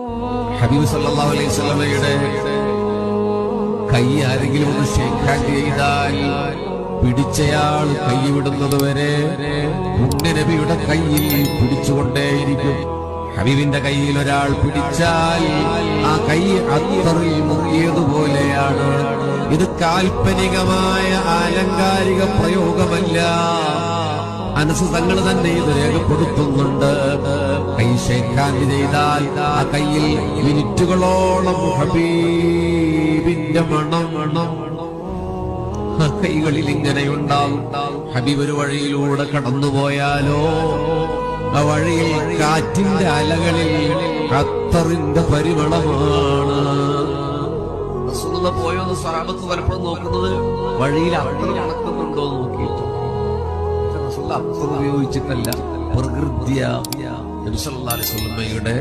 ഹബീബ് സല്ലല്ലാഹു അലൈഹി വസല്ലമയുടെ കൈ ആരെങ്കിലും ഒന്ന് ഷേക്ക് ഹാൻഡ് ചെയ്താൽ പിടിച്ചയാൾ കൈ വിടുന്നത് വരെ നബിയുടെ കയ്യിൽ പിടിച്ചുകൊണ്ടേയിരിക്കും. ഹബീബിന്റെ കയ്യിൽ ഒരാൾ പിടിച്ചാൽ ആ കൈ അത്തറിൽ മുങ്ങിയതുപോലെയാണ്. ഇത് കാൽപ്പനികമായ ആലങ്കാരിക പ്രയോഗമല്ല. അനസ് തങ്ങൾ തന്നെ ഇത് രേഖപ്പെടുത്തുന്നുണ്ട്. കൈ ഷേഖാൻ ചെയ്താൽ ആ കയ്യിൽ മിനിറ്റുകളോളം ഹബീബിന്റെ മണം കൈകളിൽ ഇങ്ങനെയുണ്ടാവും. ഹബീബ് ഒരു വഴിയിലൂടെ കടന്നുപോയാലോ ആ വഴിയിൽ കാറ്റിന്റെ അലകളിൽ ഖത്തറിന്റെ പരിമളമാണ്. പോയോന്ന് സഹാബത്ത് പലപ്പോഴും നോക്കുന്നത് വഴിയിൽ അത്തർ നടക്കുന്നുണ്ടോ നോക്കിയിട്ട്, അത്തർ ഉപയോഗിച്ചിട്ടല്ല. പ്രകൃതിയ നബി സല്ലല്ലാഹു അലൈഹി വസല്ലമയുടെ